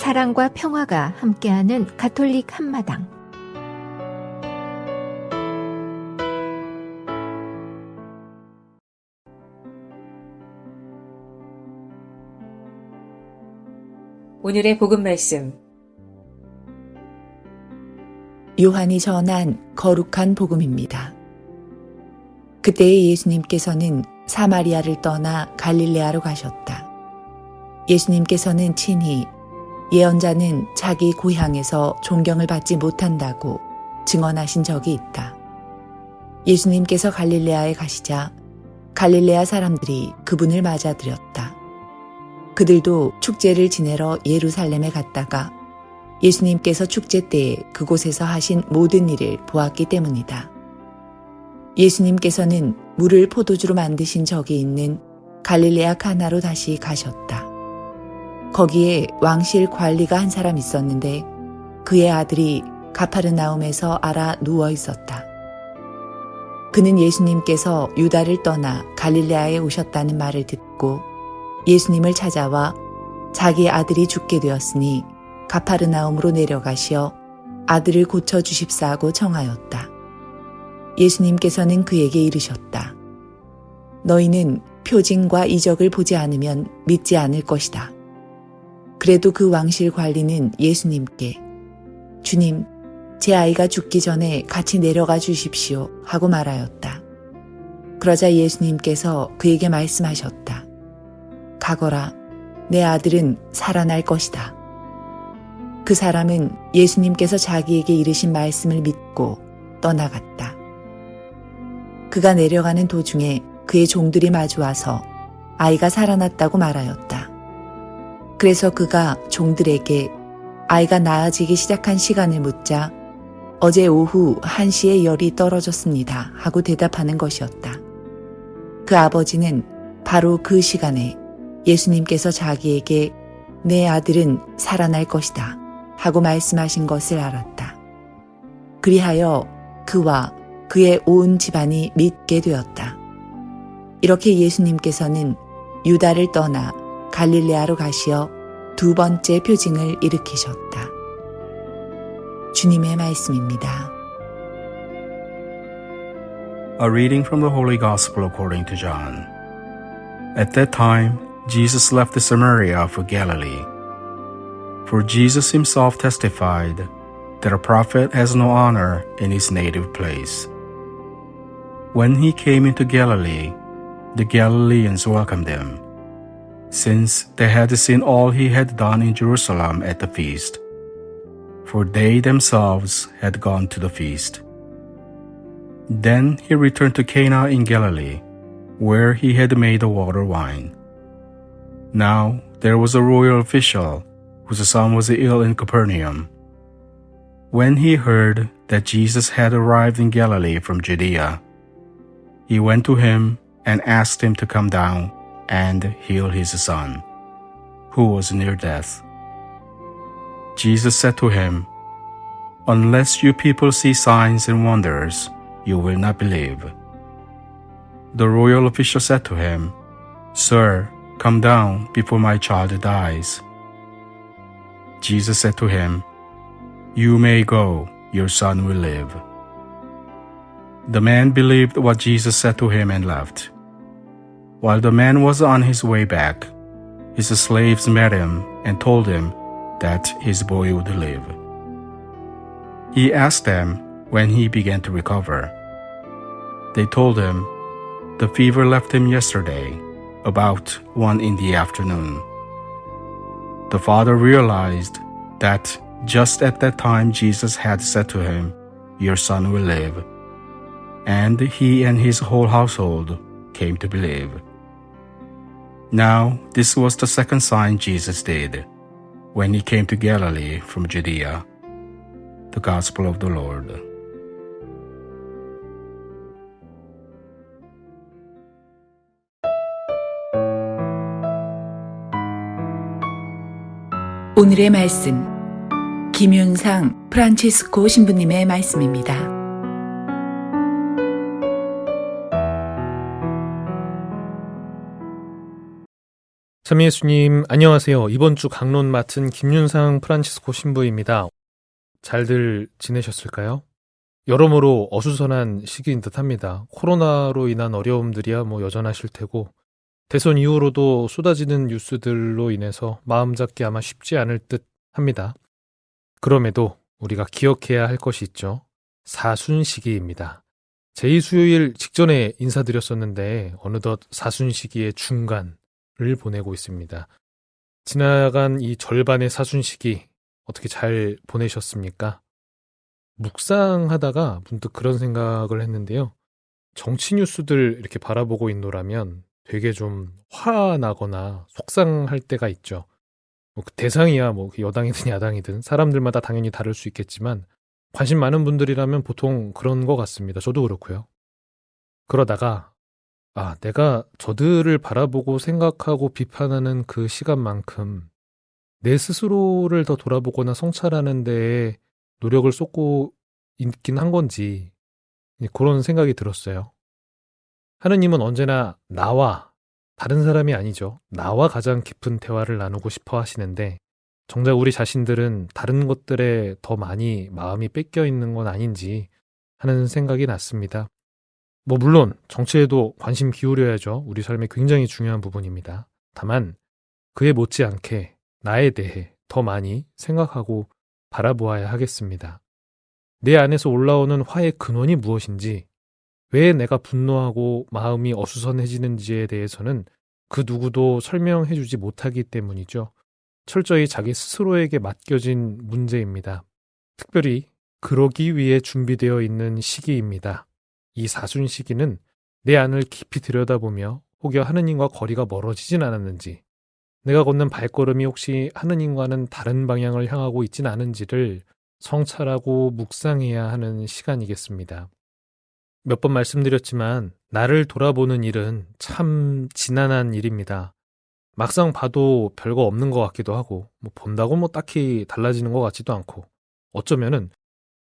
사랑과 평화가 함께하는 가톨릭 한마당. 오늘의 복음 말씀. 요한이 전한 거룩한 복음입니다. 그때에 예수님께서는 사마리아를 떠나 갈릴레아로 가셨다. 예수님께서는 친히 예언자는 자기 고향에서 존경을 받지 못한다고 증언하신 적이 있다. 예수님께서 갈릴레아에 가시자 갈릴레아 사람들이 그분을 맞아들였다. 그들도 축제를 지내러 예루살렘에 갔다가 예수님께서 축제 때에 그곳에서 하신 모든 일을 보았기 때문이다. 예수님께서는 물을 포도주로 만드신 적이 있는 갈릴레아 카나로 다시 가셨다. 거기에 왕실 관리가 한 사람 있었는데 그의 아들이 가파르나움에서 앓아 누워 있었다. 그는 예수님께서 유다를 떠나 갈릴레아에 오셨다는 말을 듣고 예수님을 찾아와 자기 아들이 죽게 되었으니 가파르나움으로 내려가시어 아들을 고쳐주십사 하고 청하였다. 예수님께서는 그에게 이르셨다. 너희는 표징과 이적을 보지 않으면 믿지 않을 것이다. 그래도 그 왕실 관리는 예수님께 주님, 제 아이가 죽기 전에 같이 내려가 주십시오 하고 말하였다. 그러자 예수님께서 그에게 말씀하셨다. 가거라, 내 아들은 살아날 것이다. 그 사람은 예수님께서 자기에게 이르신 말씀을 믿고 떠나갔다. 그가 내려가는 도중에 그의 종들이 마주와서 아이가 살아났다고 말하였다. 그래서 그가 종들에게 아이가 나아지기 시작한 시간을 묻자 어제 오후 1시에 열이 떨어졌습니다 하고 대답하는 것이었다. 그 아버지는 바로 그 시간에 예수님께서 자기에게 내 아들은 살아날 것이다 하고 말씀하신 것을 알았다. 그리하여 그와 그의 온 집안이 믿게 되었다. 이렇게 예수님께서는 유다를 떠나 갈릴레아로 가시어 두 번째 표징을 일으키셨다. 주님의 말씀입니다. A reading from the Holy Gospel according to John. At that time, Jesus left the Samaria for Galilee. For Jesus himself testified that a prophet has no honor in his native place. When he came into Galilee, the Galileans welcomed him, since they had seen all he had done in Jerusalem at the feast, for they themselves had gone to the feast. Then he returned to Cana in Galilee, where he had made the water wine. Now there was a royal official whose son was ill in Capernaum. When he heard that Jesus had arrived in Galilee from Judea, he went to him and asked him to come down and heal his son, who was near death. Jesus said to him, "Unless you people see signs and wonders, you will not believe." The royal official said to him, "Sir, come down before my child dies." Jesus said to him, "You may go, your son will live." The man believed what Jesus said to him and left. While the man was on his way back, his slaves met him and told him that his boy would live. He asked them when he began to recover. They told him, "The fever left him yesterday, about 1 in the afternoon." The father realized that just at that time Jesus had said to him, "Your son will live." And he and his whole household came to believe. Now this was the second sign Jesus did when he came to Galilee from Judea. The Gospel of the Lord. 오늘의 말씀, 김윤상 프란치스코 신부님의 말씀입니다. 참 예수님, 안녕하세요. 이번 주 강론 맡은 김윤상 프란치스코 신부입니다. 잘들 지내셨을까요? 여러모로 어수선한 시기인 듯 합니다. 코로나로 인한 어려움들이야 여전하실 테고, 대선 이후로도 쏟아지는 뉴스들로 인해서 마음 잡기 아마 쉽지 않을 듯 합니다. 그럼에도 우리가 기억해야 할 것이 있죠. 사순시기입니다. 제2수요일 직전에 인사드렸었는데 어느덧 사순시기의 중간을 보내고 있습니다. 지나간 이 절반의 사순시기 어떻게 잘 보내셨습니까? 묵상하다가 문득 그런 생각을 했는데요. 정치 뉴스들 이렇게 바라보고 있노라면 되게 좀 화나거나 속상할 때가 있죠. 그 대상이야 여당이든 야당이든 사람들마다 당연히 다를 수 있겠지만 관심 많은 분들이라면 보통 그런 것 같습니다. 저도 그렇고요. 그러다가 내가 저들을 바라보고 생각하고 비판하는 그 시간만큼 내 스스로를 더 돌아보거나 성찰하는 데에 노력을 쏟고 있긴 한 건지 그런 생각이 들었어요. 하느님은 언제나 나와, 다른 사람이 아니죠. 나와 가장 깊은 대화를 나누고 싶어 하시는데 정작 우리 자신들은 다른 것들에 더 많이 마음이 뺏겨 있는 건 아닌지 하는 생각이 났습니다. 물론 정치에도 관심 기울여야죠. 우리 삶에 굉장히 중요한 부분입니다. 다만 그에 못지않게 나에 대해 더 많이 생각하고 바라보아야 하겠습니다. 내 안에서 올라오는 화의 근원이 무엇인지, 왜 내가 분노하고 마음이 어수선해지는지에 대해서는 그 누구도 설명해주지 못하기 때문이죠. 철저히 자기 스스로에게 맡겨진 문제입니다. 특별히 그러기 위해 준비되어 있는 시기입니다. 이 사순 시기는 내 안을 깊이 들여다보며 혹여 하느님과 거리가 멀어지진 않았는지, 내가 걷는 발걸음이 혹시 하느님과는 다른 방향을 향하고 있진 않은지를 성찰하고 묵상해야 하는 시간이겠습니다. 몇 번 말씀드렸지만 나를 돌아보는 일은 참 지난한 일입니다. 막상 봐도 별거 없는 것 같기도 하고 본다고 딱히 달라지는 것 같지도 않고, 어쩌면은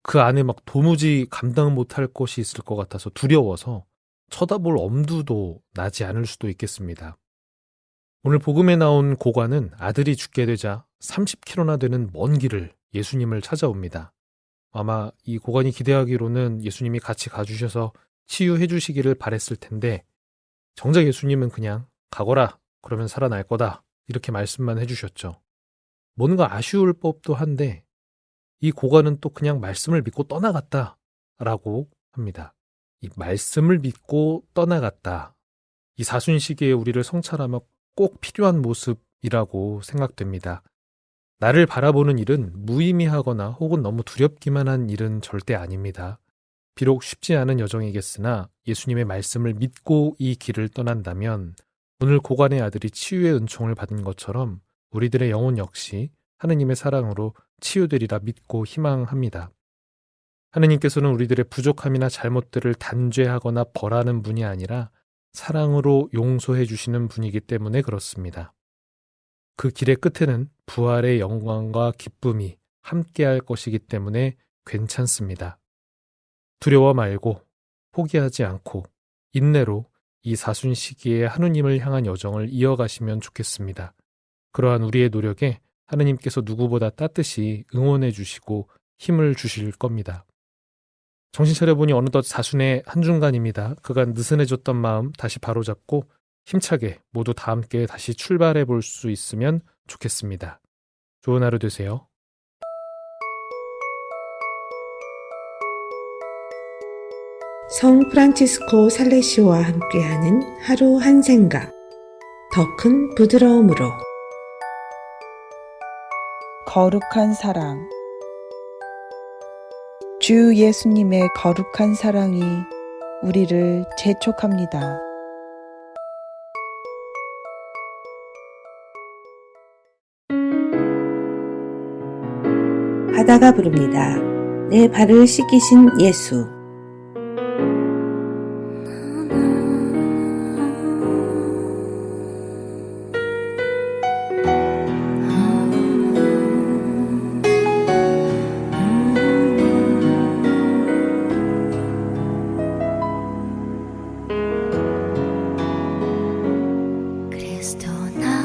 그 안에 도무지 감당 못할 것이 있을 것 같아서 두려워서 쳐다볼 엄두도 나지 않을 수도 있겠습니다. 오늘 복음에 나온 고관은 아들이 죽게 되자 30km나 되는 먼 길을 예수님을 찾아옵니다. 아마 이 고관이 기대하기로는 예수님이 같이 가주셔서 치유해 주시기를 바랬을 텐데 정작 예수님은 그냥 가거라, 그러면 살아날 거다, 이렇게 말씀만 해주셨죠. 뭔가 아쉬울 법도 한데 이 고관은 또 그냥 말씀을 믿고 떠나갔다라고 합니다. 이 말씀을 믿고 떠나갔다. 이 사순시기에 우리를 성찰하며 꼭 필요한 모습이라고 생각됩니다. 나를 바라보는 일은 무의미하거나 혹은 너무 두렵기만 한 일은 절대 아닙니다. 비록 쉽지 않은 여정이겠으나 예수님의 말씀을 믿고 이 길을 떠난다면 오늘 고관의 아들이 치유의 은총을 받은 것처럼 우리들의 영혼 역시 하느님의 사랑으로 치유되리라 믿고 희망합니다. 하느님께서는 우리들의 부족함이나 잘못들을 단죄하거나 벌하는 분이 아니라 사랑으로 용서해 주시는 분이기 때문에 그렇습니다. 그 길의 끝에는 부활의 영광과 기쁨이 함께할 것이기 때문에 괜찮습니다. 두려워 말고 포기하지 않고 인내로 이 사순 시기에 하느님을 향한 여정을 이어가시면 좋겠습니다. 그러한 우리의 노력에 하느님께서 누구보다 따뜻히 응원해 주시고 힘을 주실 겁니다. 정신 차려보니 어느덧 사순의 한중간입니다. 그간 느슨해졌던 마음 다시 바로잡고 힘차게 모두 다 함께 다시 출발해 볼 수 있으면 좋겠습니다. 좋은 하루 되세요. 성 프란치스코 살레시오와 함께하는 하루 한 생각, 더 큰 부드러움으로. 거룩한 사랑. 주 예수님의 거룩한 사랑이 우리를 재촉합니다. 바다가 부릅니다. 내 발을 씻기신 예수. 그리스도 나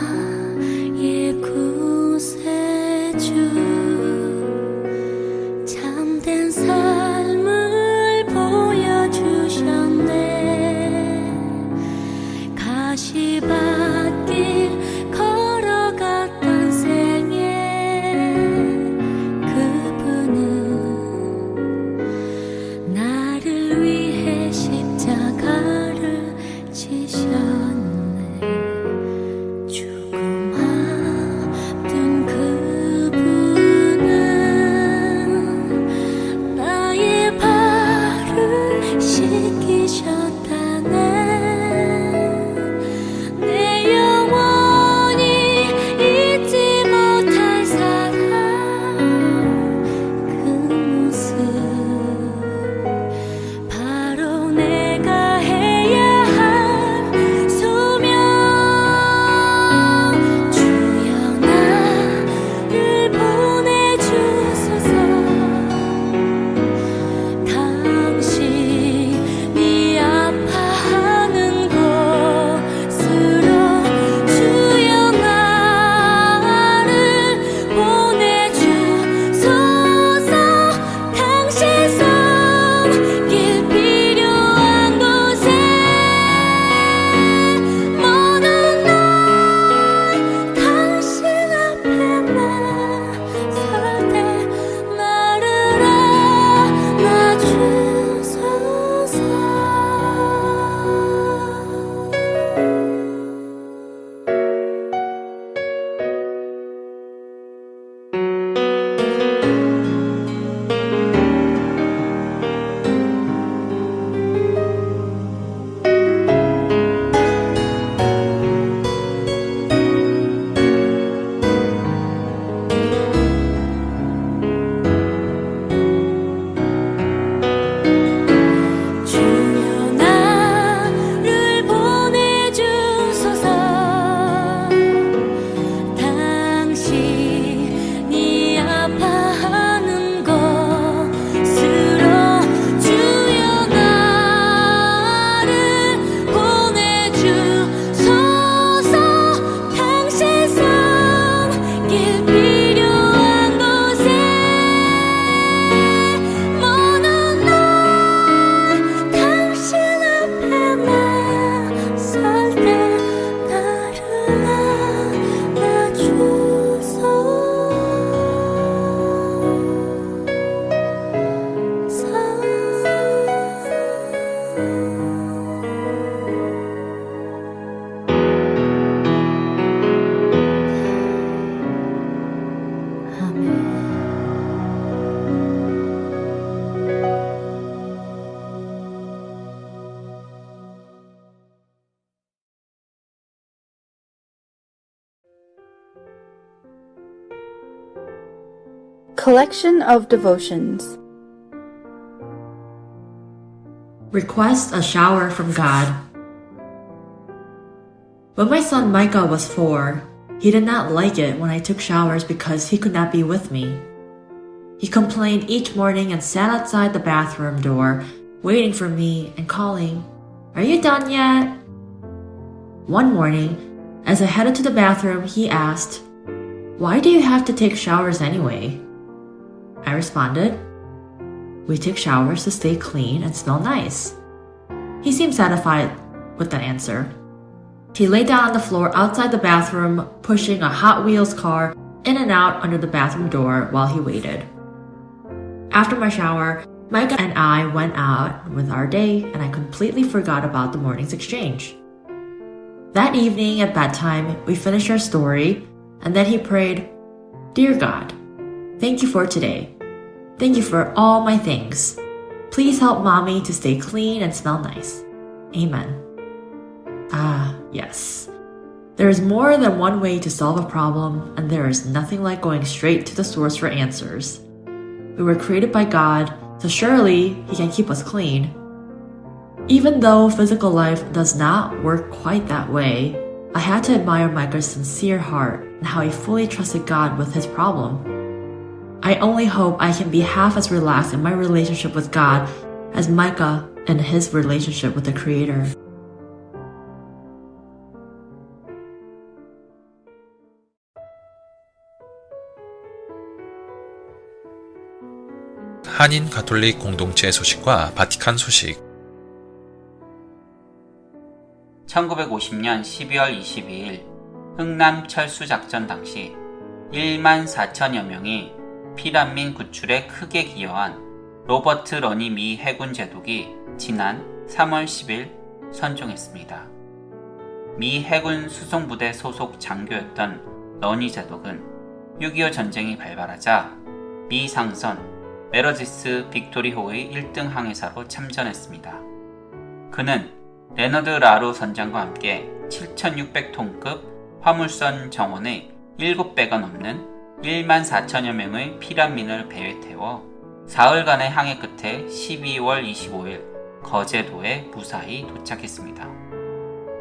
collection of devotions. Request a shower from God. When my son Micah was 4, he did not like it when I took showers because he could not be with me. He complained each morning and sat outside the bathroom door, waiting for me and calling, "Are you done yet?" One morning, as I headed to the bathroom, he asked, "Why do you have to take showers anyway?" I responded, "We take showers to stay clean and smell nice." He seemed satisfied with that answer. He lay down on the floor outside the bathroom, pushing a Hot Wheels car in and out under the bathroom door while he waited. After my shower, Micah and I went out with our day, and I completely forgot about the morning's exchange. That evening at bedtime, we finished our story, and then he prayed, "Dear God, thank you for today. Thank you for all my things. Please help Mommy to stay clean and smell nice. Amen." Ah, yes. There is more than one way to solve a problem, and there is nothing like going straight to the source for answers. We were created by God, so surely He can keep us clean. Even though physical life does not work quite that way, I had to admire Micah's sincere heart and how he fully trusted God with his problem. I only hope I can be half as relaxed in my relationship with God as Micah in his relationship with the Creator. 한인 가톨릭 공동체 소식과 바티칸 소식. 1950년 12월 22일 흥남 철수 작전 당시 1만 4천여 명이 피난민 구출에 크게 기여한 로버트 러니 미 해군 제독이 지난 3월 10일 선종했습니다. 미 해군 수송부대 소속 장교였던 러니 제독은 6.25 전쟁이 발발하자 미 상선 메러지스 빅토리호의 1등 항해사로 참전했습니다. 그는 레너드 라루 선장과 함께 7,600톤급 화물선 정원의 7배가 넘는 1만 4천여 명의 피난민을 배에 태워 사흘간의 항해 끝에 12월 25일 거제도에 무사히 도착했습니다.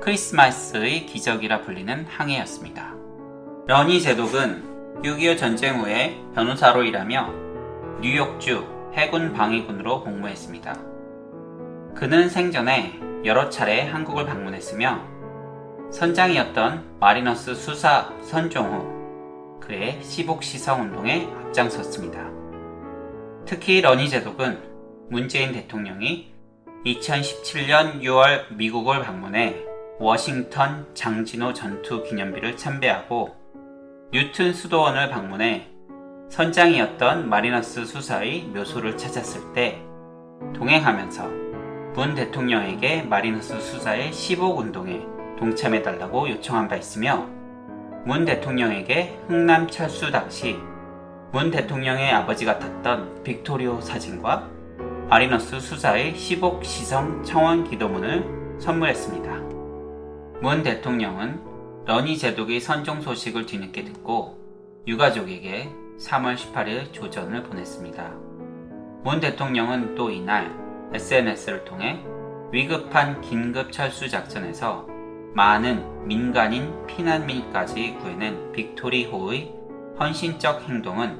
크리스마스의 기적이라 불리는 항해였습니다. 러니 제독은 6.25 전쟁 후에 변호사로 일하며 뉴욕주 해군 방위군으로 복무했습니다. 그는 생전에 여러 차례 한국을 방문했으며 선장이었던 마리너스 수사 선종 후 그의 시복시성운동에 앞장섰습니다. 특히 러니 제독은 문재인 대통령이 2017년 6월 미국을 방문해 워싱턴 장진호 전투 기념비를 참배하고 뉴튼 수도원을 방문해 선장이었던 마리너스 수사의 묘소를 찾았을 때 동행하면서 문 대통령에게 마리너스 수사의 시복운동에 동참해달라고 요청한 바 있으며 문 대통령에게 흥남 철수 당시 문 대통령의 아버지가 탔던 빅토리오 사진과 마리너스 수사의 시복 시성 청원 기도문을 선물했습니다. 문 대통령은 러니 제독의 선종 소식을 뒤늦게 듣고 유가족에게 3월 18일 조전을 보냈습니다. 문 대통령은 또 이날 SNS를 통해 위급한 긴급 철수 작전에서 많은 민간인 피난민까지 구해낸 빅토리호의 헌신적 행동은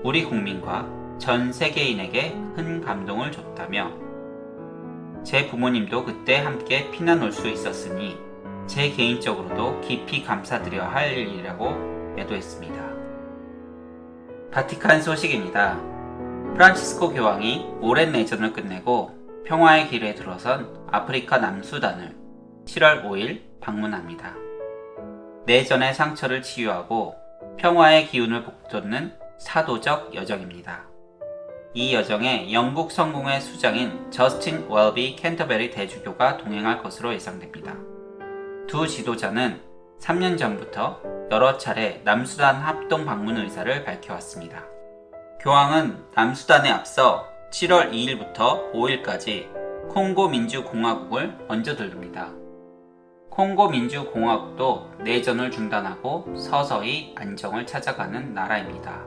우리 국민과 전 세계인에게 큰 감동을 줬다며 제 부모님도 그때 함께 피난 올 수 있었으니 제 개인적으로도 깊이 감사드려야 할 일이라고 애도했습니다. 바티칸 소식입니다. 프란치스코 교황이 오랜 내전을 끝내고 평화의 길에 들어선 아프리카 남수단을 7월 5일 방문합니다. 내전의 상처를 치유하고 평화의 기운을 북돋는 사도적 여정입니다. 이 여정에 영국 성공회 수장인 저스틴 웰비 캔터베리 대주교가 동행할 것으로 예상됩니다. 두 지도자는 3년 전부터 여러 차례 남수단 합동 방문 의사를 밝혀왔습니다. 교황은 남수단에 앞서 7월 2일부터 5일까지 콩고 민주공화국을 먼저 들릅니다. 콩고 민주공화국도 내전을 중단하고 서서히 안정을 찾아가는 나라입니다.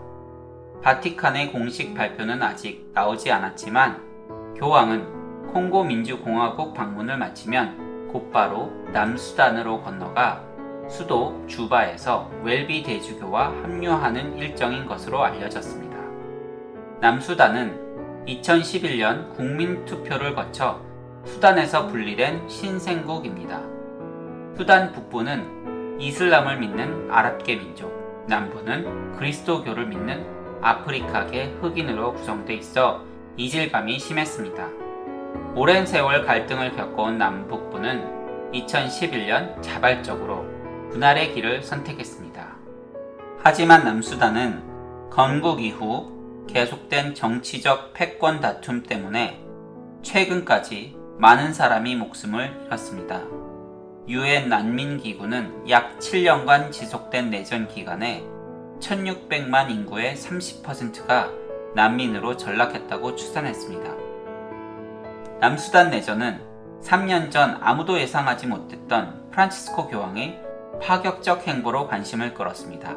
바티칸의 공식 발표는 아직 나오지 않았지만 교황은 콩고 민주공화국 방문을 마치면 곧바로 남수단으로 건너가 수도 주바에서 웰비 대주교와 합류하는 일정인 것으로 알려졌습니다. 남수단은 2011년 국민투표를 거쳐 수단에서 분리된 신생국입니다. 수단 북부는 이슬람을 믿는 아랍계 민족, 남부는 그리스도교를 믿는 아프리카계 흑인으로 구성돼 있어 이질감이 심했습니다. 오랜 세월 갈등을 겪어온 남북부는 2011년 자발적으로 분할의 길을 선택했습니다. 하지만 남수단은 건국 이후 계속된 정치적 패권 다툼 때문에 최근까지 많은 사람이 목숨을 잃었습니다. 유엔 난민기구는 약 7년간 지속된 내전 기간에 1600만 인구의 30%가 난민으로 전락했다고 추산했습니다. 남수단 내전은 3년 전 아무도 예상하지 못했던 프란치스코 교황의 파격적 행보로 관심을 끌었습니다.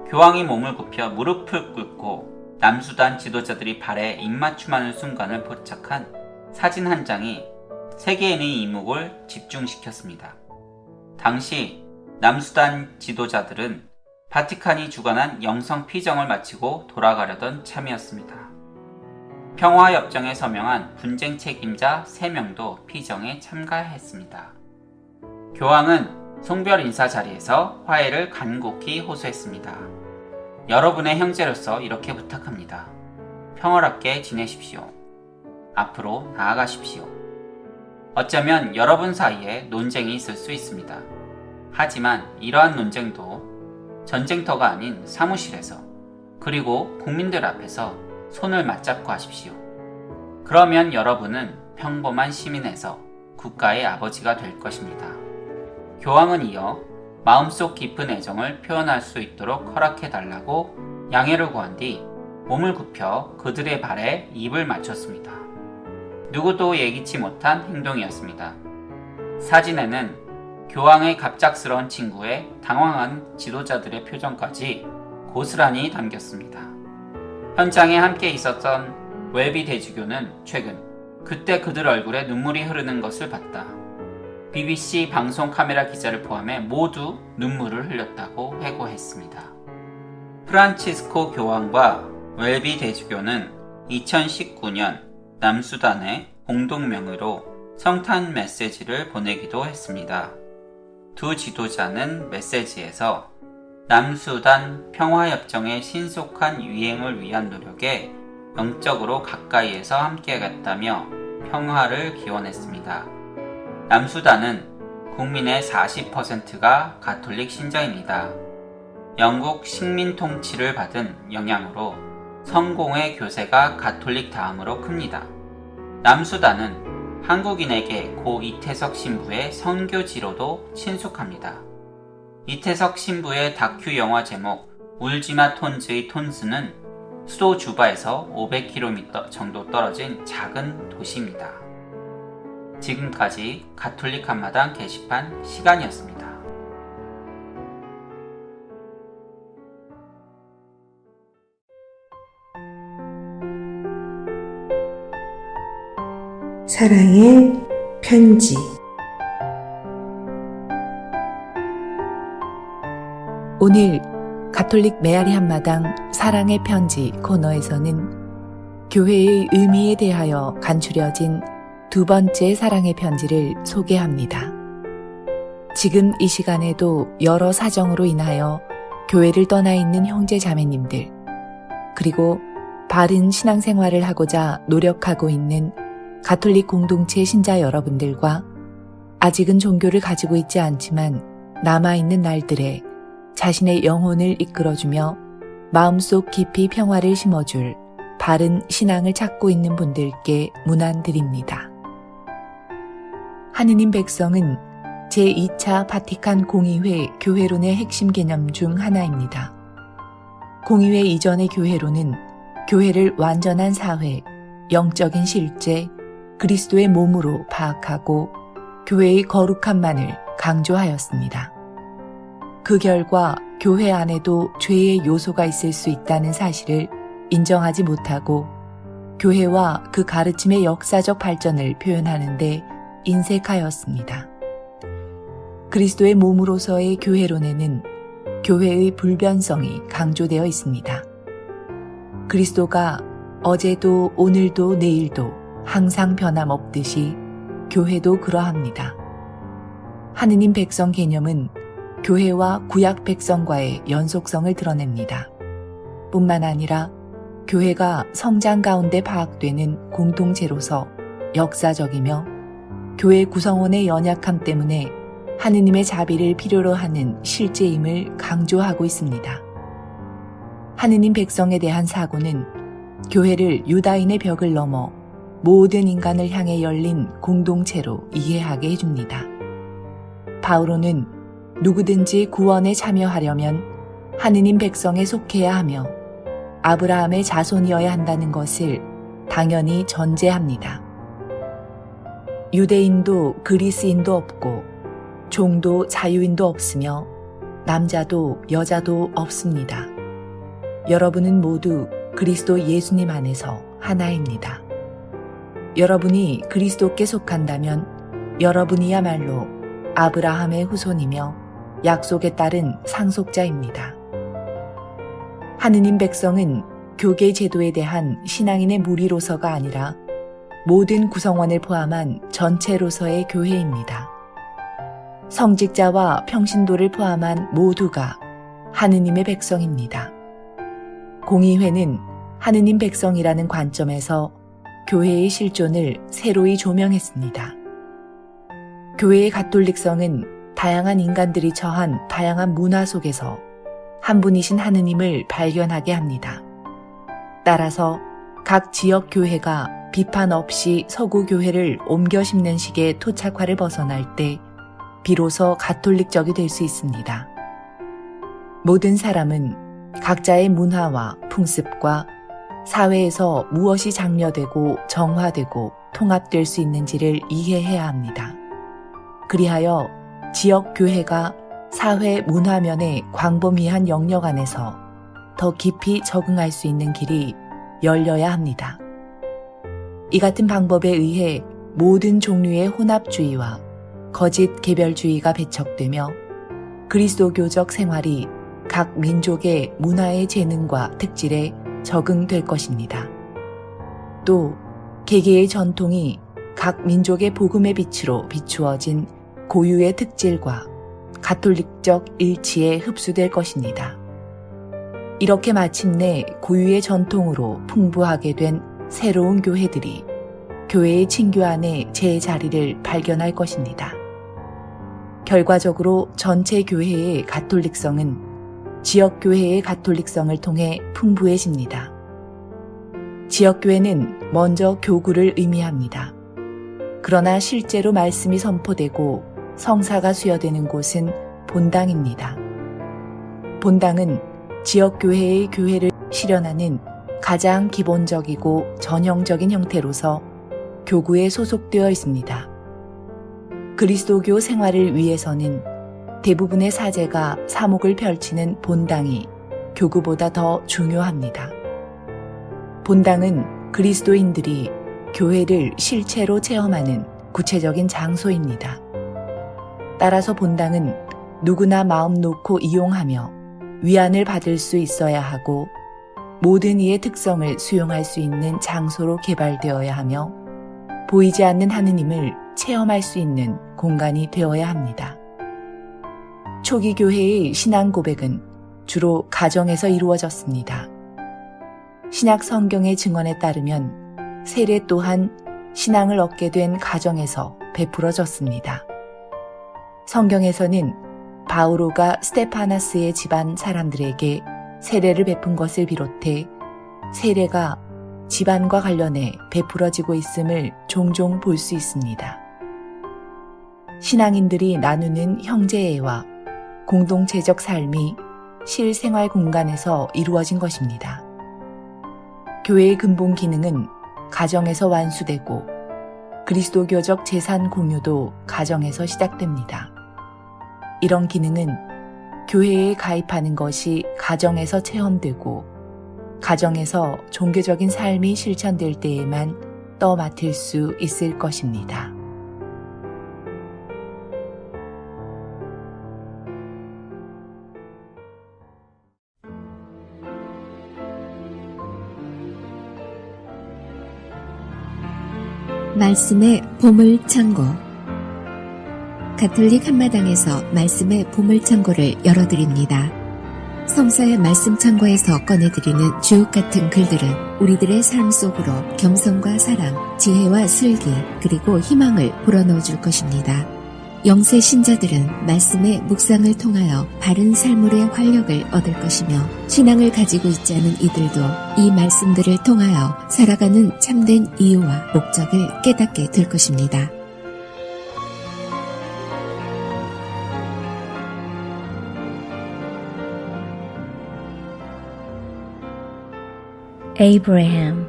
교황이 몸을 굽혀 무릎을 꿇고 남수단 지도자들이 발에 입맞춤하는 순간을 포착한 사진 한 장이 세계인의 이목을 집중시켰습니다. 당시 남수단 지도자들은 바티칸이 주관한 영성 피정을 마치고 돌아가려던 참이었습니다. 평화협정에 서명한 분쟁 책임자 3명도 피정에 참가했습니다. 교황은 송별 인사 자리에서 화해를 간곡히 호소했습니다. 여러분의 형제로서 이렇게 부탁합니다. 평화롭게 지내십시오. 앞으로 나아가십시오. 어쩌면 여러분 사이에 논쟁이 있을 수 있습니다. 하지만 이러한 논쟁도 전쟁터가 아닌 사무실에서 그리고 국민들 앞에서 손을 맞잡고 하십시오. 그러면 여러분은 평범한 시민에서 국가의 아버지가 될 것입니다. 교황은 이어 마음속 깊은 애정을 표현할 수 있도록 허락해달라고 양해를 구한 뒤 몸을 굽혀 그들의 발에 입을 맞췄습니다. 누구도 예기치 못한 행동이었습니다. 사진에는 교황의 갑작스러운 친구에 당황한 지도자들의 표정까지 고스란히 담겼습니다. 현장에 함께 있었던 웰비 대주교는 최근 그때 그들 얼굴에 눈물이 흐르는 것을 봤다. BBC 방송 카메라 기자를 포함해 모두 눈물을 흘렸다고 회고했습니다. 프란치스코 교황과 웰비 대주교는 2019년 남수단의 공동명의로 성탄 메시지를 보내기도 했습니다. 두 지도자는 메시지에서 남수단 평화협정의 신속한 유행을 위한 노력에 영적으로 가까이에서 함께하겠다며 평화를 기원했습니다. 남수단은 국민의 40%가 가톨릭 신자입니다. 영국 식민 통치를 받은 영향으로 성공의 교세가 가톨릭 다음으로 큽니다. 남수단은 한국인에게 고 이태석 신부의 선교지로도 친숙합니다. 이태석 신부의 다큐 영화 제목 울지마 톤즈의 톤스는 수도 주바에서 500km 정도 떨어진 작은 도시입니다. 지금까지 가톨릭 한마당 게시판 시간이었습니다. 사랑의 편지. 오늘 가톨릭 메아리 한마당 사랑의 편지 코너에서는 교회의 의미에 대하여 간추려진 두 번째 사랑의 편지를 소개합니다. 지금 이 시간에도 여러 사정으로 인하여 교회를 떠나 있는 형제 자매님들, 그리고 바른 신앙생활을 하고자 노력하고 있는 가톨릭 공동체 신자 여러분들과 아직은 종교를 가지고 있지 않지만 남아있는 날들에 자신의 영혼을 이끌어주며 마음속 깊이 평화를 심어줄 바른 신앙을 찾고 있는 분들께 문안드립니다. 하느님 백성은 제2차 바티칸 공의회 교회론의 핵심 개념 중 하나입니다. 공의회 이전의 교회론은 교회를 완전한 사회, 영적인 실제, 그리스도의 몸으로 파악하고 교회의 거룩함만을 강조하였습니다. 그 결과 교회 안에도 죄의 요소가 있을 수 있다는 사실을 인정하지 못하고 교회와 그 가르침의 역사적 발전을 표현하는 데 인색하였습니다. 그리스도의 몸으로서의 교회론에는 교회의 불변성이 강조되어 있습니다. 그리스도가 어제도 오늘도 내일도 항상 변함없듯이 교회도 그러합니다. 하느님 백성 개념은 교회와 구약 백성과의 연속성을 드러냅니다. 뿐만 아니라 교회가 성장 가운데 파악되는 공동체로서 역사적이며 교회 구성원의 연약함 때문에 하느님의 자비를 필요로 하는 실제임을 강조하고 있습니다. 하느님 백성에 대한 사고는 교회를 유다인의 벽을 넘어 모든 인간을 향해 열린 공동체로 이해하게 해줍니다. 바오로는 누구든지 구원에 참여하려면 하느님 백성에 속해야 하며 아브라함의 자손이어야 한다는 것을 당연히 전제합니다. 유대인도 그리스인도 없고 종도 자유인도 없으며 남자도 여자도 없습니다. 여러분은 모두 그리스도 예수님 안에서 하나입니다. 여러분이 그리스도께 속한다면 여러분이야말로 아브라함의 후손이며 약속에 따른 상속자입니다. 하느님 백성은 교계 제도에 대한 신앙인의 무리로서가 아니라 모든 구성원을 포함한 전체로서의 교회입니다. 성직자와 평신도를 포함한 모두가 하느님의 백성입니다. 공의회는 하느님 백성이라는 관점에서 교회의 실존을 새로이 조명했습니다. 교회의 가톨릭성은 다양한 인간들이 처한 다양한 문화 속에서 한 분이신 하느님을 발견하게 합니다. 따라서 각 지역 교회가 비판 없이 서구 교회를 옮겨 심는 식의 토착화를 벗어날 때 비로소 가톨릭적이 될 수 있습니다. 모든 사람은 각자의 문화와 풍습과 사회에서 무엇이 장려되고 정화되고 통합될 수 있는지를 이해해야 합니다. 그리하여 지역 교회가 사회 문화면의 광범위한 영역 안에서 더 깊이 적응할 수 있는 길이 열려야 합니다. 이 같은 방법에 의해 모든 종류의 혼합주의와 거짓 개별주의가 배척되며 그리스도교적 생활이 각 민족의 문화의 재능과 특질에 적응될 것입니다. 또 개개의 전통이 각 민족의 복음의 빛으로 비추어진 고유의 특질과 가톨릭적 일치에 흡수될 것입니다. 이렇게 마침내 고유의 전통으로 풍부하게 된 새로운 교회들이 교회의 친교 안에 제 자리를 발견할 것입니다. 결과적으로 전체 교회의 가톨릭성은 지역교회의 가톨릭성을 통해 풍부해집니다. 지역교회는 먼저 교구를 의미합니다. 그러나 실제로 말씀이 선포되고 성사가 수여되는 곳은 본당입니다. 본당은 지역교회의 교회를 실현하는 가장 기본적이고 전형적인 형태로서 교구에 소속되어 있습니다. 그리스도교 생활을 위해서는 대부분의 사제가 사목을 펼치는 본당이 교구보다 더 중요합니다. 본당은 그리스도인들이 교회를 실체로 체험하는 구체적인 장소입니다. 따라서 본당은 누구나 마음 놓고 이용하며 위안을 받을 수 있어야 하고 모든 이의 특성을 수용할 수 있는 장소로 개발되어야 하며 보이지 않는 하느님을 체험할 수 있는 공간이 되어야 합니다. 초기 교회의 신앙 고백은 주로 가정에서 이루어졌습니다. 신약 성경의 증언에 따르면 세례 또한 신앙을 얻게 된 가정에서 베풀어졌습니다. 성경에서는 바오로가 스테파나스의 집안 사람들에게 세례를 베푼 것을 비롯해 세례가 집안과 관련해 베풀어지고 있음을 종종 볼 수 있습니다. 신앙인들이 나누는 형제애와 공동체적 삶이 실생활 공간에서 이루어진 것입니다. 교회의 근본 기능은 가정에서 완수되고 그리스도교적 재산 공유도 가정에서 시작됩니다. 이런 기능은 교회에 가입하는 것이 가정에서 체험되고 가정에서 종교적인 삶이 실천될 때에만 떠맡을 수 있을 것입니다. 말씀의 보물창고. 가톨릭 한마당에서 말씀의 보물창고를 열어드립니다. 성서의 말씀 창고에서 꺼내드리는 주옥 같은 글들은 우리들의 삶 속으로 겸손과 사랑, 지혜와 슬기, 그리고 희망을 불어넣어 줄 것입니다. 영세 신자들은 말씀의 묵상을 통하여 바른 삶의 활력을 얻을 것이며, 신앙을 가지고 있지 않은 이들도 이 말씀들을 통하여 살아가는 참된 이유와 목적을 깨닫게 될 것입니다. Abraham.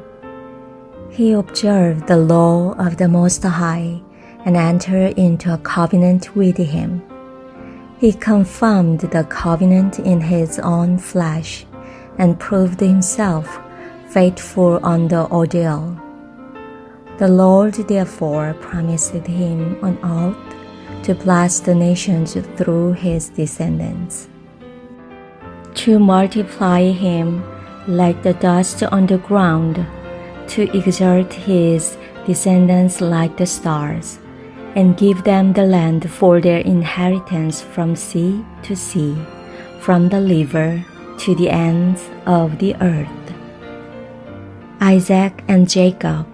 He observed the law of the Most High and entered into a covenant with him. He confirmed the covenant in his own flesh and proved himself faithful on the ordeal. The Lord therefore promised him on oath to bless the nations through his descendants, to multiply him like the dust on the ground, to exalt his descendants like the stars, and give them the land for their inheritance from sea to sea, from the river to the ends of the earth. Isaac and Jacob.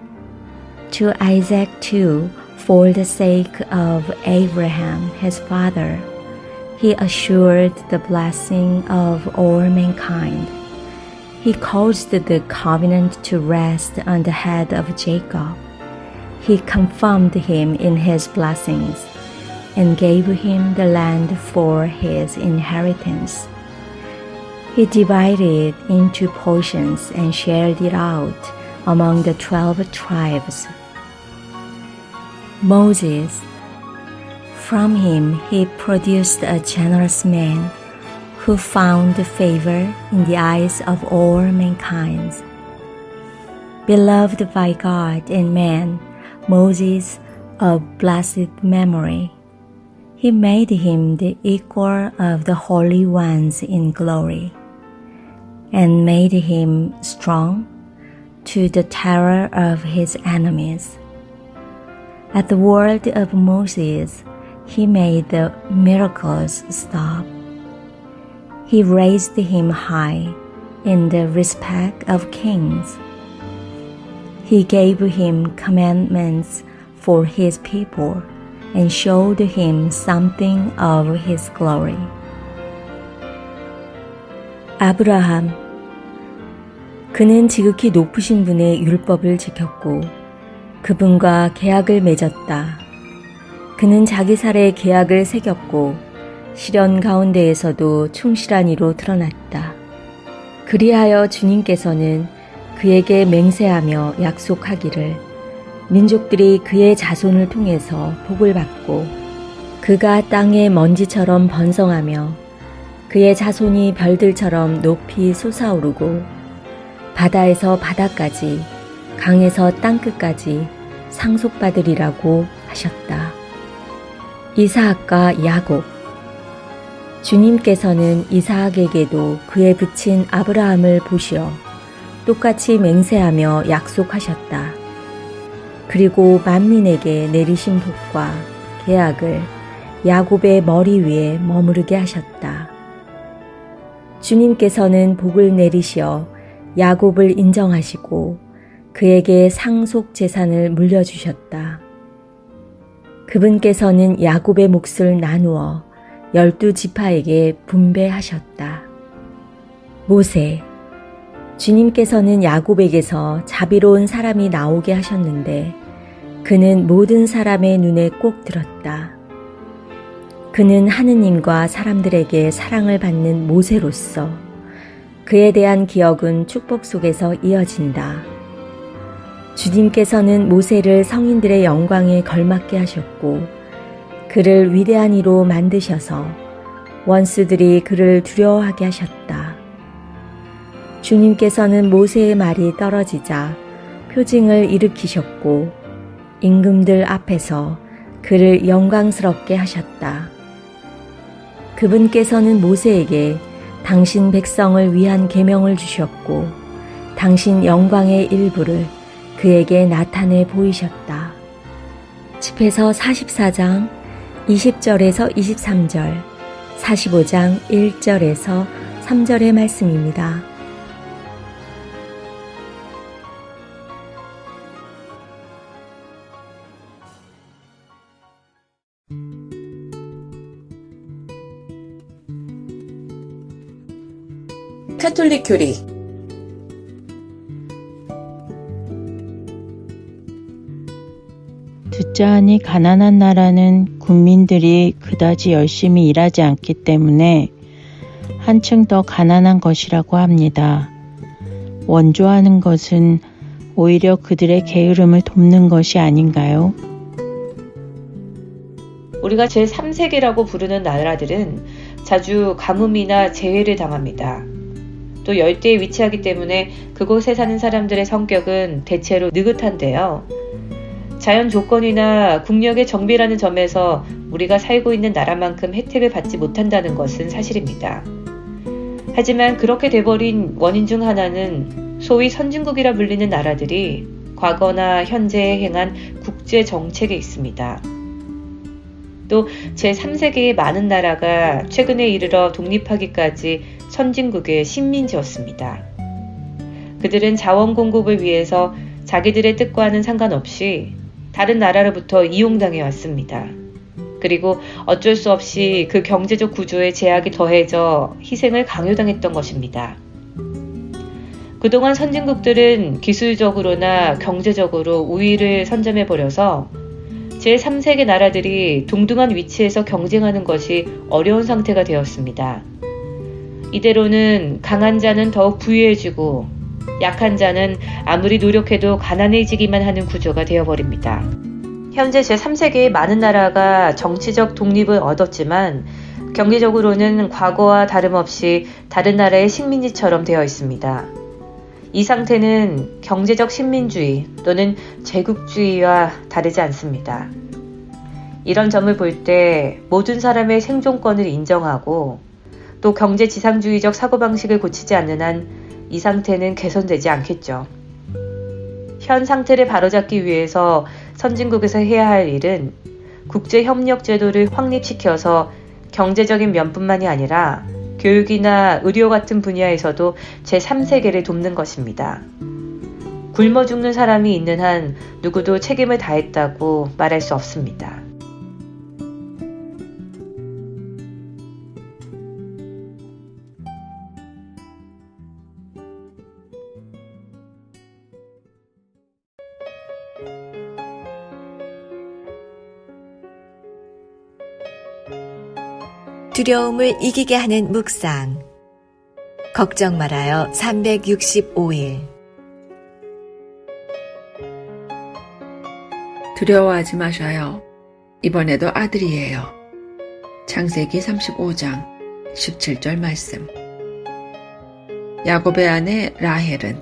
To Isaac too, for the sake of Abraham his father, he assured the blessing of all mankind. He caused the covenant to rest on the head of Jacob. He confirmed him in his blessings and gave him the land for his inheritance. He divided it into portions and shared it out among the 12 tribes. Moses. From him he produced a generous man who found favor in the eyes of all mankind. Beloved by God and man, Moses of blessed memory. He made him the equal of the holy ones in glory, and made him strong to the terror of his enemies. At the word of Moses, he made the miracles stop. He raised him high in the respect of kings. He gave him commandments for his people and showed him something of his glory. 아브라함. 그는 지극히 높으신 분의 율법을 지켰고 그분과 계약을 맺었다. 그는 자기 살에 계약을 새겼고 시련 가운데에서도 충실한 이로 드러났다. 그리하여 주님께서는 그에게 맹세하며 약속하기를 민족들이 그의 자손을 통해서 복을 받고 그가 땅의 먼지처럼 번성하며 그의 자손이 별들처럼 높이 솟아오르고 바다에서 바다까지 강에서 땅끝까지 상속받으리라고 하셨다. 이사학과 야곱. 주님께서는 이사학에게도 그의 부친 아브라함을 보시어 똑같이 맹세하며 약속하셨다. 그리고 만민에게 내리신 복과 계약을 야곱의 머리 위에 머무르게 하셨다. 주님께서는 복을 내리시어 야곱을 인정하시고 그에게 상속 재산을 물려주셨다. 그분께서는 야곱의 몫을 나누어 12지파에게 분배하셨다. 모세. 주님께서는 야곱에게서 자비로운 사람이 나오게 하셨는데 그는 모든 사람의 눈에 꼭 들었다. 그는 하느님과 사람들에게 사랑을 받는 모세로서 그에 대한 기억은 축복 속에서 이어진다. 주님께서는 모세를 성인들의 영광에 걸맞게 하셨고 그를 위대한 이로 만드셔서 원수들이 그를 두려워하게 하셨다. 주님께서는 모세의 말이 떨어지자 표징을 일으키셨고 임금들 앞에서 그를 영광스럽게 하셨다. 그분께서는 모세에게 당신 백성을 위한 계명을 주셨고 당신 영광의 일부를 그에게 나타내 보이셨다. 집회서 44장 20절에서 23절, 45장 1절에서 3절의 말씀입니다. 카톨릭 교리 듣자 하니 가난한 나라는 국민들이 그다지 열심히 일하지 않기 때문에 한층 더 가난한 것이라고 합니다. 원조하는 것은 오히려 그들의 게으름을 돕는 것이 아닌가요? 우리가 제3세계라고 부르는 나라들은 자주 가뭄이나 재해를 당합니다. 또 열대에 위치하기 때문에 그곳에 사는 사람들의 성격은 대체로 느긋한데요. 자연 조건이나 국력의 정비라는 점에서 우리가 살고 있는 나라만큼 혜택을 받지 못한다는 것은 사실입니다. 하지만 그렇게 돼버린 원인 중 하나는 소위 선진국이라 불리는 나라들이 과거나 현재에 행한 국제 정책에 있습니다. 또 제3세계의 많은 나라가 최근에 이르러 독립하기까지 선진국의 식민지였습니다. 그들은 자원 공급을 위해서 자기들의 뜻과는 상관없이 다른 나라로부터 이용당해 왔습니다. 그리고 어쩔 수 없이 그 경제적 구조에 제약이 더해져 희생을 강요당했던 것입니다. 그동안 선진국들은 기술적으로나 경제적으로 우위를 선점해버려서 제3세계 나라들이 동등한 위치에서 경쟁하는 것이 어려운 상태가 되었습니다. 이대로는 강한 자는 더욱 부유해지고 약한 자는 아무리 노력해도 가난해지기만 하는 구조가 되어버립니다. 현재 제3세계의 많은 나라가 정치적 독립을 얻었지만 경제적으로는 과거와 다름없이 다른 나라의 식민지처럼 되어 있습니다. 이 상태는 경제적 식민주의 또는 제국주의와 다르지 않습니다. 이런 점을 볼 때 모든 사람의 생존권을 인정하고 또 경제지상주의적 사고방식을 고치지 않는 한 이 상태는 개선되지 않겠죠. 현 상태를 바로잡기 위해서 선진국에서 해야 할 일은 국제협력 제도를 확립시켜서 경제적인 면뿐만이 아니라 교육이나 의료 같은 분야에서도 제3세계를 돕는 것입니다. 굶어 죽는 사람이 있는 한 누구도 책임을 다했다고 말할 수 없습니다. 두려움을 이기게 하는 묵상. 걱정 말아요. 365일. 두려워하지 마셔요. 이번에도 아들이에요. 창세기 35장 17절 말씀. 야곱의 아내 라헬은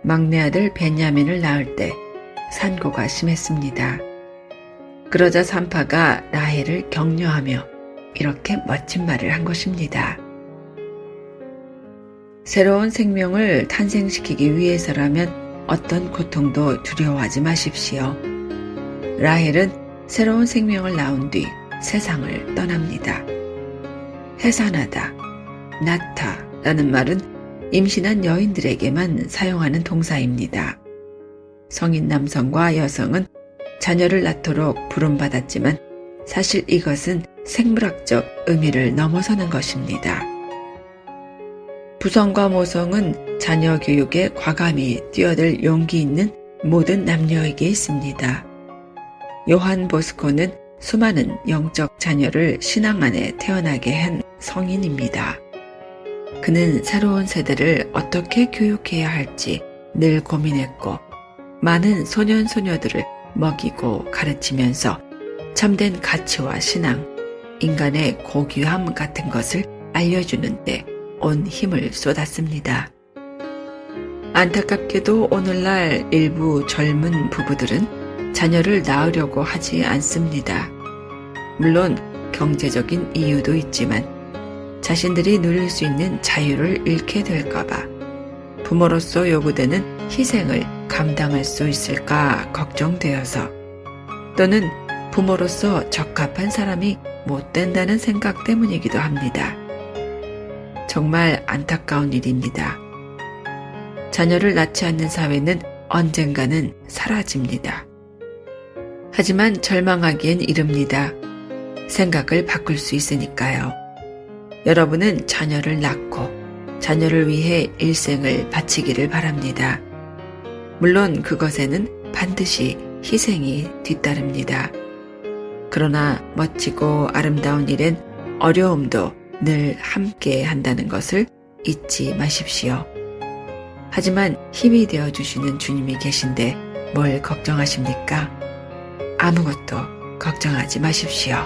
막내 아들 베냐민을 낳을 때 산고가 심했습니다. 그러자 산파가 라헬을 격려하며 이렇게 멋진 말을 한 것입니다. 새로운 생명을 탄생시키기 위해서라면 어떤 고통도 두려워하지 마십시오. 라헬은 새로운 생명을 낳은 뒤 세상을 떠납니다. 해산하다, 낳다라는 말은 임신한 여인들에게만 사용하는 동사입니다. 성인 남성과 여성은 자녀를 낳도록 부름받았지만 사실 이것은 생물학적 의미를 넘어서는 것입니다. 부성과 모성은 자녀 교육에 과감히 뛰어들 용기 있는 모든 남녀에게 있습니다. 요한 보스코는 수많은 영적 자녀를 신앙 안에 태어나게 한 성인입니다. 그는 새로운 세대를 어떻게 교육해야 할지 늘 고민했고 많은 소년 소녀들을 먹이고 가르치면서 참된 가치와 신앙, 인간의 고귀함 같은 것을 알려주는데 온 힘을 쏟았습니다. 안타깝게도 오늘날 일부 젊은 부부들은 자녀를 낳으려고 하지 않습니다. 물론 경제적인 이유도 있지만 자신들이 누릴 수 있는 자유를 잃게 될까봐 부모로서 요구되는 희생을 감당할 수 있을까 걱정되어서 또는 부모로서 적합한 사람이 못 된다는 생각 때문이기도 합니다. 정말 안타까운 일입니다. 자녀를 낳지 않는 사회는 언젠가는 사라집니다. 하지만 절망하기엔 이릅니다. 생각을 바꿀 수 있으니까요. 여러분은 자녀를 낳고 자녀를 위해 일생을 바치기를 바랍니다. 물론 그것에는 반드시 희생이 뒤따릅니다. 그러나 멋지고 아름다운 일엔 어려움도 늘 함께 한다는 것을 잊지 마십시오. 하지만 힘이 되어주시는 주님이 계신데 뭘 걱정하십니까? 아무것도 걱정하지 마십시오.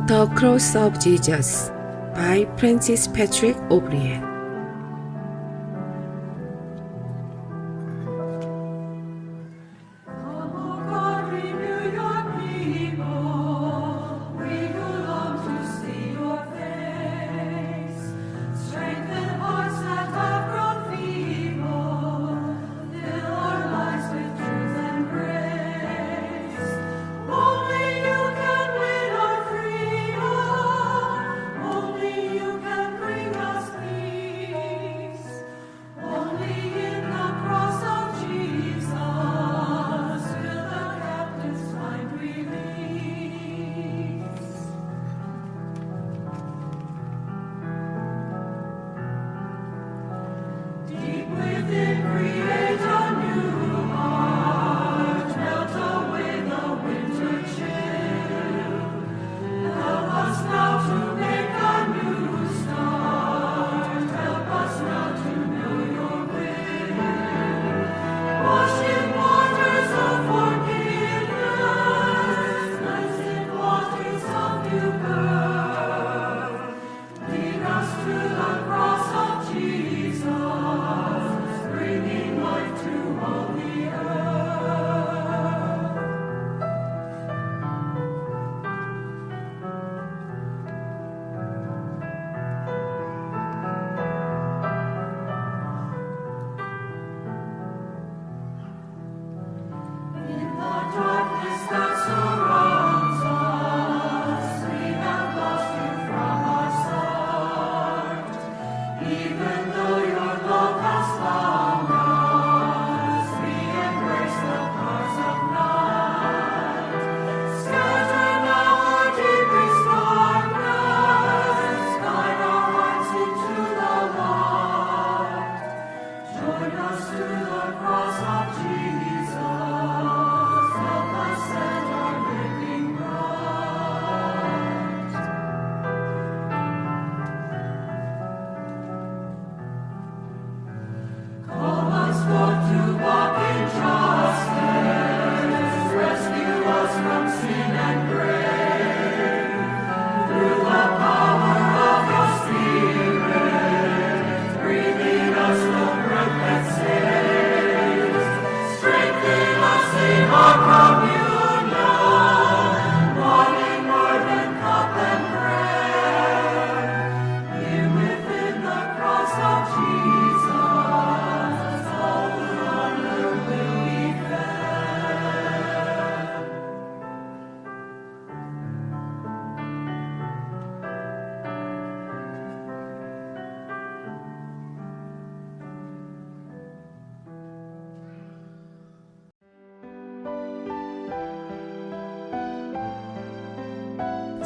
The Cross of Jesus by Francis Patrick O'Brien.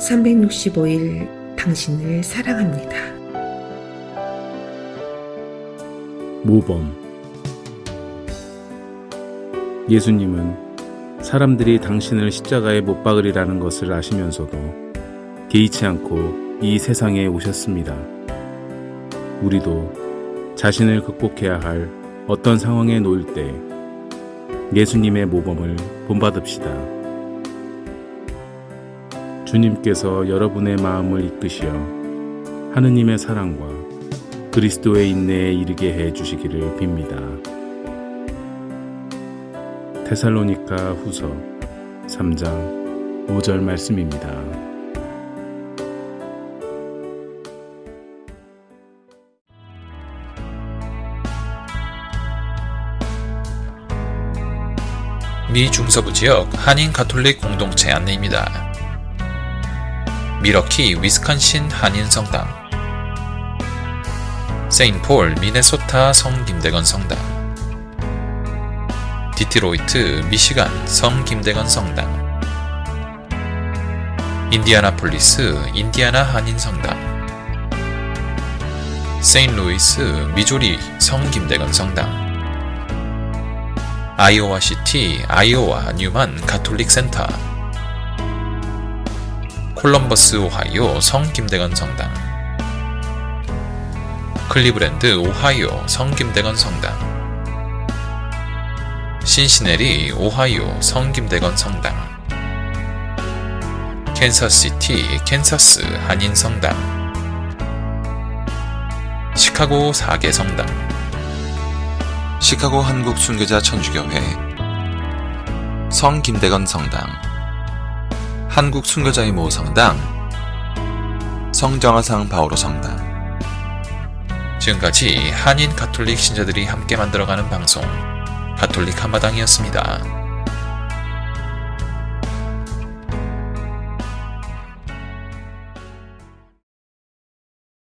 (365일) 당신을 사랑합니다. 모범. 예수님은 사람들이 당신을 십자가에 못 박으리라는 것을 아시면서도 개의치 않고 이 세상에 오셨습니다. 우리도 자신을 극복해야 할 어떤 상황에 놓일 때 예수님의 모범을 본받읍시다. 주님께서 여러분의 마음을 이끄시어 하느님의 사랑과 그리스도의 인내에 이르게 해 주시기를 빕니다. 데살로니가 후서 3장 5절 말씀입니다. 미 중서부 지역 한인 가톨릭 공동체 안내입니다. 미러키 위스콘신 한인 성당, 세인폴 미네소타 성 김대건 성당, 디트로이트 미시간 성 김대건 성당, 인디아나폴리스 인디아나 한인 성당, 세인루이스 미조리 성 김대건 성당, 아이오와 시티 아이오와 뉴만 가톨릭 센터, 콜럼버스 오하이오 성 김대건 성당, 클리브랜드 오하이오 성 김대건 성당, 신시내리 오하이오 성 김대건 성당, 캔서시티 캔서스 한인 성당, 시카고 4개 성당, 시카고 한국 순교자 천주교회, 성 김대건 성당, 한국 순교자의 모 성당, 성정화상 바오로 성당. 지금까지 한인 가톨릭 신자들이 함께 만들어가는 방송 가톨릭 한마당이었습니다.